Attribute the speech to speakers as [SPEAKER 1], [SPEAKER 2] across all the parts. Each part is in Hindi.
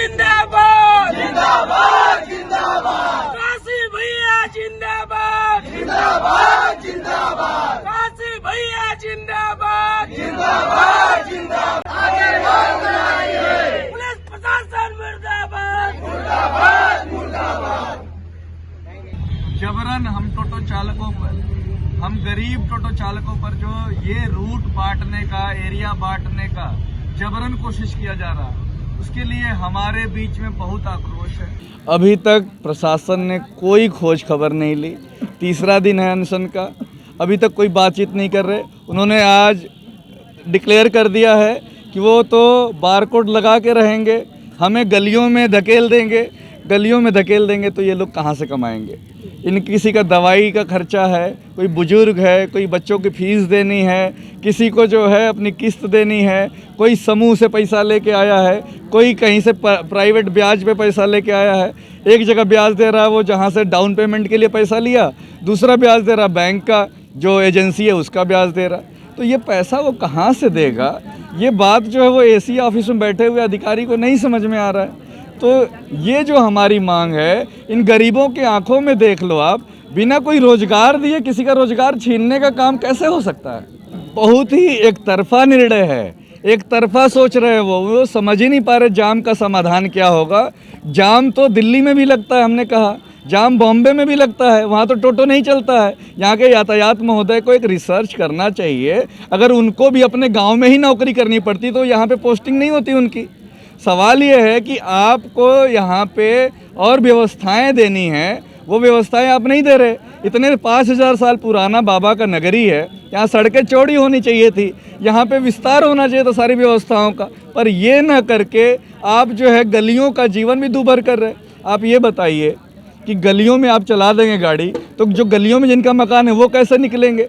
[SPEAKER 1] जिंदाबाद
[SPEAKER 2] जिंदाबाद जिंदाबाद
[SPEAKER 1] काशी भैया जिंदाबाद
[SPEAKER 2] जिंदाबाद जिंदाबाद
[SPEAKER 1] काशी भैया जिंदाबाद
[SPEAKER 2] जिंदाबाद जिंदाबाद आगे बात बनाइए
[SPEAKER 1] पुलिस प्रशासन मुर्दाबाद
[SPEAKER 2] मुर्दाबाद मुर्दाबाद।
[SPEAKER 3] जबरन हम टोटो चालकों पर, हम गरीब टोटो चालकों पर जो ये रूट बांटने का, एरिया बांटने का जबरन कोशिश किया जा रहा है, उसके लिए हमारे बीच में बहुत आक्रोश है। अभी तक प्रशासन ने कोई खोज खबर नहीं ली। तीसरा दिन है अनशन का, अभी तक कोई बातचीत नहीं कर रहे। उन्होंने आज डिक्लेयर कर दिया है कि वो तो बारकोड लगा के रहेंगे, हमें गलियों में धकेल देंगे। गलियों में धकेल देंगे तो ये लोग कहाँ से कमाएंगे? इन किसी का दवाई का खर्चा है, कोई बुजुर्ग है, कोई बच्चों की फीस देनी है, किसी को जो है अपनी किस्त देनी है, कोई समूह से पैसा लेके आया है, कोई कहीं से प्राइवेट ब्याज पे पैसा लेके आया है। एक जगह ब्याज दे रहा है वो जहाँ से डाउन पेमेंट के लिए पैसा लिया, दूसरा ब्याज दे रहा बैंक का जो एजेंसी है उसका ब्याज दे रहा। तो ये पैसा वो कहाँ से देगा? ये बात जो है वो एसी ऑफिस में बैठे हुए अधिकारी को नहीं समझ में आ रहा है। तो ये जो हमारी मांग है, इन गरीबों के आंखों में देख लो आप, बिना कोई रोजगार दिए किसी का रोजगार छीनने का काम कैसे हो सकता है? बहुत ही एक तरफा निर्णय है, एक तरफा सोच रहे हैं वो समझ ही नहीं पा रहे जाम का समाधान क्या होगा। जाम तो दिल्ली में भी लगता है, हमने कहा जाम बॉम्बे में भी लगता है, वहाँ तो टोटो नहीं चलता है। यहाँ के यातायात महोदय को एक रिसर्च करना चाहिए। अगर उनको भी अपने गाँव में ही नौकरी करनी पड़ती तो यहाँ पे पोस्टिंग नहीं होती उनकी। सवाल ये है कि आपको यहाँ पे और व्यवस्थाएं देनी हैं, वो व्यवस्थाएं आप नहीं दे रहे। इतने 5000 साल पुराना बाबा का नगरी है, यहाँ सड़कें चौड़ी होनी चाहिए थी, यहाँ पे विस्तार होना चाहिए था सारी व्यवस्थाओं का, पर ये ना करके आप जो है गलियों का जीवन भी दूभर कर रहे। आप ये बताइए कि गलियों में आप चला देंगे गाड़ी तो जो गलियों में जिनका मकान है वो कैसे निकलेंगे?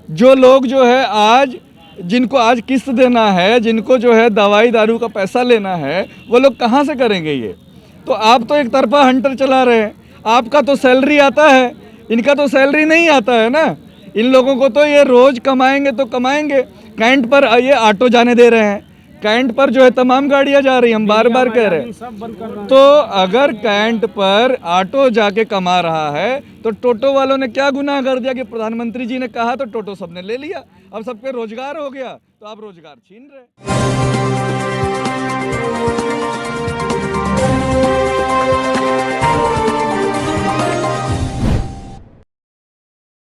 [SPEAKER 3] जो लोग जो है आज जिनको आज किस्त देना है, जिनको जो है दवाई दारू का पैसा लेना है, वो लोग कहाँ से करेंगे ये? तो आप तो एक तरफा हंटर चला रहे हैं। आपका तो सैलरी आता है, इनका तो सैलरी नहीं आता है ना। इन लोगों को तो ये रोज़ कमाएंगे तो कमाएंगे। कैंट पर ये ऑटो जाने दे रहे हैं, कैंट पर जो है तमाम गाड़ियाँ जा रही हैं, हम बार बार कह रहे हैं। तो अगर कैंट पर ऑटो जाके कमा रहा है तो टोटो वालों ने क्या गुनाह कर दिया कि प्रधानमंत्री जी ने कहा तो टोटो सबने ले लिया, अब सबके रोजगार हो गया तो आप रोजगार छीन रहे।